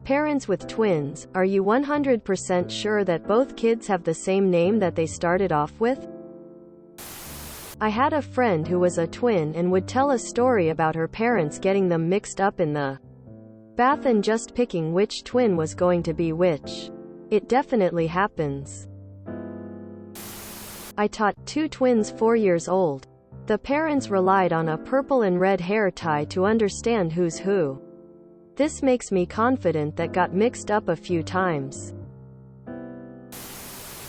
Parents with twins, are you 100% sure that both kids have the same name that they started off with? I had a friend who was a twin and would tell a story about her parents getting them mixed up in the bath and just picking which twin was going to be which. It definitely happens. I taught 2 twins 4 years old. The parents relied on a purple and red hair tie to understand who's who. This makes me confident that got mixed up a few times.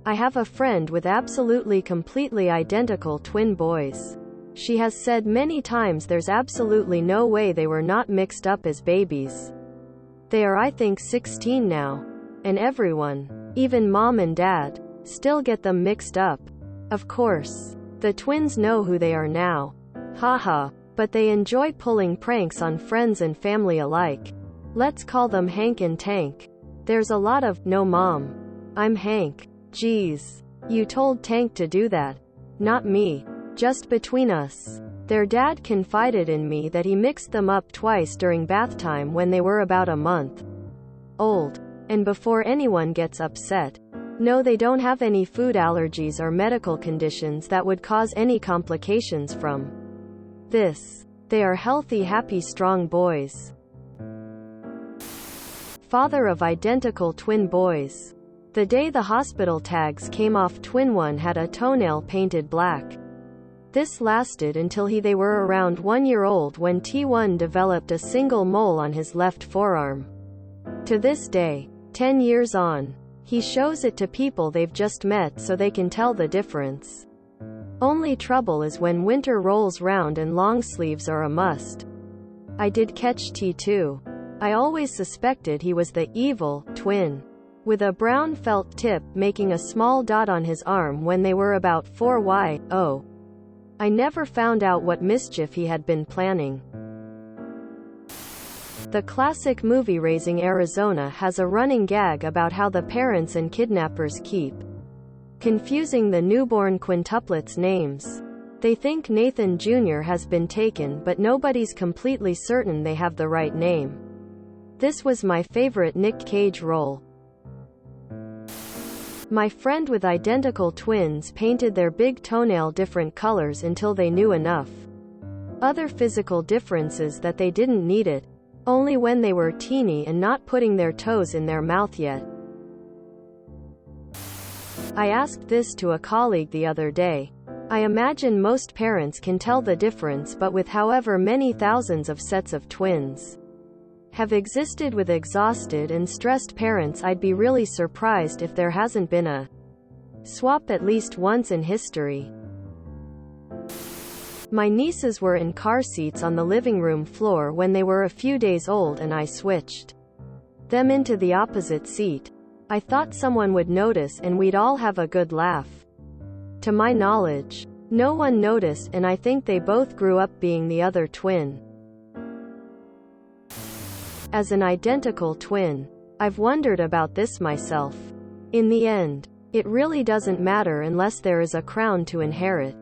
I have a friend with absolutely completely identical twin boys. She has said many times there's absolutely no way they were not mixed up as babies. They are, I think, 16 now. And everyone, even mom and dad, still get them mixed up. Of course, the twins know who they are now. Haha, but they enjoy pulling pranks on friends and family alike. Let's call them Hank and Tank. There's a lot of, no mom, I'm Hank. Geez, you told Tank to do that. Not me. Just between us. Their dad confided in me that he mixed them up twice during bath time when they were about a month old. And before anyone gets upset. No, they don't have any food allergies or medical conditions that would cause any complications from this. They are healthy, happy, strong boys. Father of identical twin boys. The day the hospital tags came off, twin one had a toenail painted black. This lasted until they were around 1 year old when T1 developed a single mole on his left forearm. To this day, 10 years on, he shows it to people they've just met so they can tell the difference. Only trouble is when winter rolls round and long sleeves are a must. I did catch T2. I always suspected he was the evil twin, with a brown felt tip making a small dot on his arm when they were about 4 I never found out what mischief he had been planning. The classic movie Raising Arizona has a running gag about how the parents and kidnappers keep confusing the newborn quintuplets' names. They think Nathan Jr. has been taken, but nobody's completely certain they have the right name. This was my favorite Nick Cage role. My friend with identical twins painted their big toenail different colors until they knew enough other physical differences that they didn't need it, only when they were teeny and not putting their toes in their mouth yet. I asked this to a colleague the other day. I imagine most parents can tell the difference, but with however many thousands of sets of twins have existed with exhausted and stressed parents, I'd be really surprised if there hasn't been a swap at least once in history. My nieces were in car seats on the living room floor when they were a few days old, and I switched them into the opposite seat. I thought someone would notice and we'd all have a good laugh. To my knowledge, no one noticed, and I think they both grew up being the other twin. As an identical twin, I've wondered about this myself. In the end, it really doesn't matter unless there is a crown to inherit.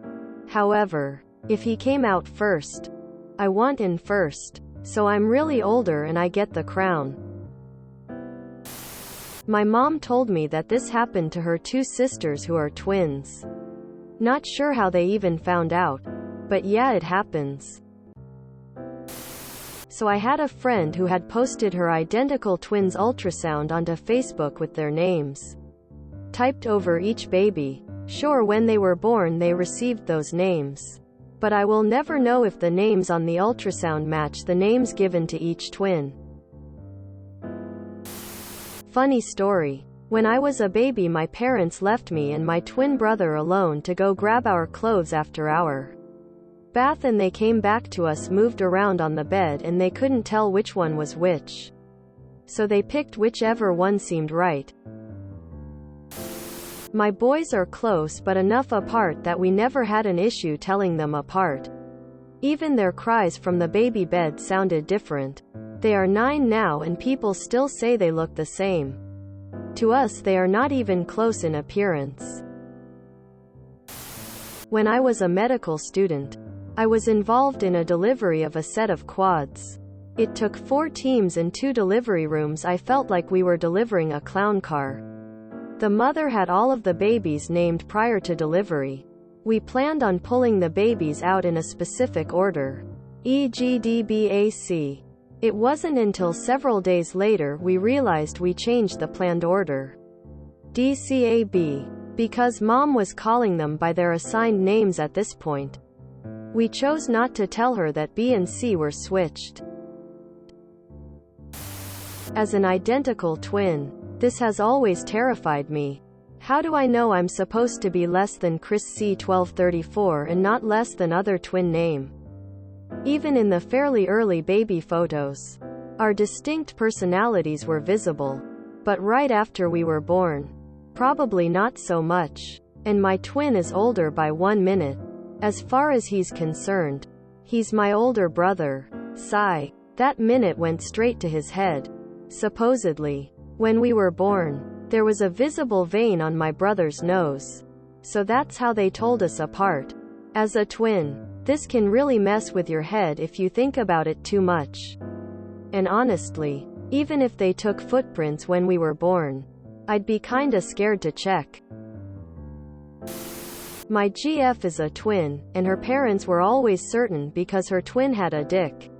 However, if he came out first, I want in first, so I'm really older and I get the crown. My mom told me that this happened to her 2 sisters who are twins. Not sure how they even found out, but yeah, it happens. So I had a friend who had posted her identical twins' ultrasound onto Facebook with their names typed over each baby. Sure, when they were born they received those names. But I will never know if the names on the ultrasound match the names given to each twin. Funny story. When I was a baby, my parents left me and my twin brother alone to go grab our clothes after our bath, and they came back to us moved around on the bed and they couldn't tell which one was which. So they picked whichever one seemed right. My boys are close but enough apart that we never had an issue telling them apart. Even their cries from the baby bed sounded different. They are 9 now and people still say they look the same. To us they are not even close in appearance. When I was a medical student, I was involved in a delivery of a set of quads. It took 4 teams and 2 delivery rooms. I felt like we were delivering a clown car. The mother had all of the babies named prior to delivery. We planned on pulling the babies out in a specific order. E.g. DBAC. It wasn't until several days later we realized we changed the planned order. DCAB. Because Mom was calling them by their assigned names at this point. We chose not to tell her that B and C were switched. As an identical twin, this has always terrified me. How do I know I'm supposed to be less than Chris C1234 and not less than other twin name? Even in the fairly early baby photos, our distinct personalities were visible. But right after we were born, probably not so much. And my twin is older by 1 minute. As far as he's concerned, he's my older brother. Sigh. That minute went straight to his head. Supposedly, when we were born, there was a visible vein on my brother's nose. So that's how they told us apart. As a twin, this can really mess with your head if you think about it too much. And honestly, even if they took footprints when we were born, I'd be kinda scared to check. My GF is a twin, and her parents were always certain because her twin had a dick.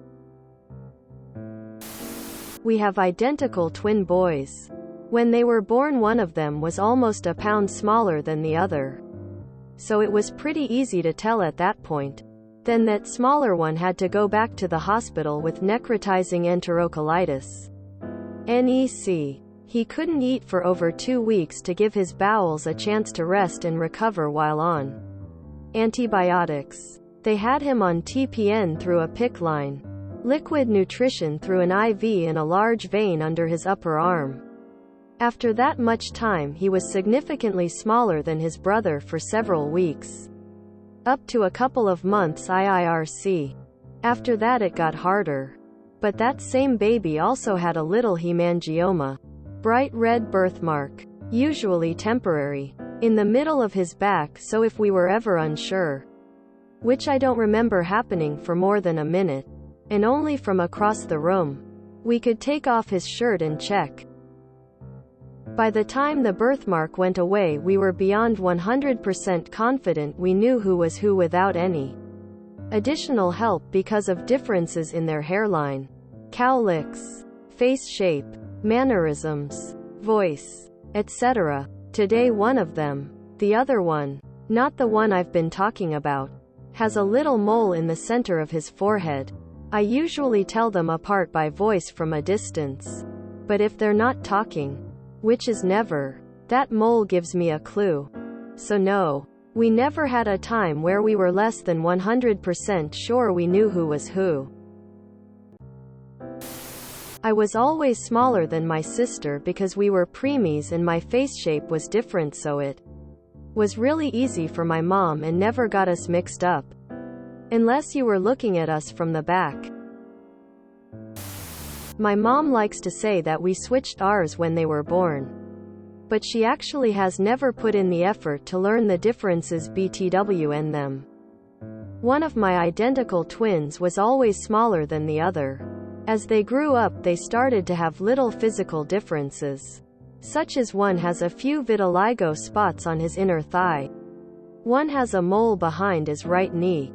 We have identical twin boys. When they were born, one of them was almost a pound smaller than the other. So it was pretty easy to tell at that point. Then that smaller one had to go back to the hospital with necrotizing enterocolitis. NEC. He couldn't eat for over 2 weeks to give his bowels a chance to rest and recover while on antibiotics. They had him on TPN through a PICC line. Liquid nutrition through an IV in a large vein under his upper arm. After that much time, he was significantly smaller than his brother for several weeks. Up to a couple of months IIRC. After that it got harder. But that same baby also had a little hemangioma. Bright red birthmark. Usually temporary. In the middle of his back, so if we were ever unsure, which I don't remember happening for more than a minute, and only from across the room, we could take off his shirt and check. By the time the birthmark went away, we were beyond 100% confident we knew who was who without any additional help because of differences in their hairline, cowlicks, face shape, mannerisms, voice, etc. Today one of them, the other one, not the one I've been talking about, has a little mole in the center of his forehead. I usually tell them apart by voice from a distance. But if they're not talking, which is never, that mole gives me a clue. So no, we never had a time where we were less than 100% sure we knew who was who. I was always smaller than my sister because we were preemies and my face shape was different, so it was really easy for my mom and never got us mixed up. Unless you were looking at us from the back. My mom likes to say that we switched ours when they were born. But she actually has never put in the effort to learn the differences between them. One of my identical twins was always smaller than the other. As they grew up, they started to have little physical differences. Such as one has a few vitiligo spots on his inner thigh. One has a mole behind his right knee.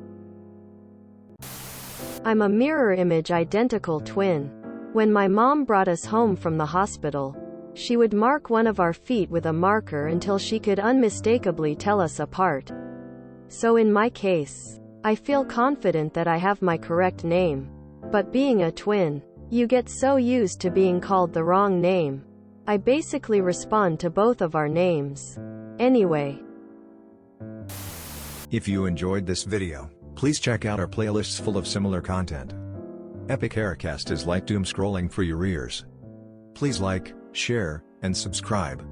I'm a mirror image identical twin. When my mom brought us home from the hospital, she would mark one of our feet with a marker until she could unmistakably tell us apart. So in my case, I feel confident that I have my correct name. But being a twin, you get so used to being called the wrong name. I basically respond to both of our names. Anyway. If you enjoyed this video, please check out our playlists full of similar content. Epic Haircast is like doom scrolling for your ears. Please like, share, and subscribe.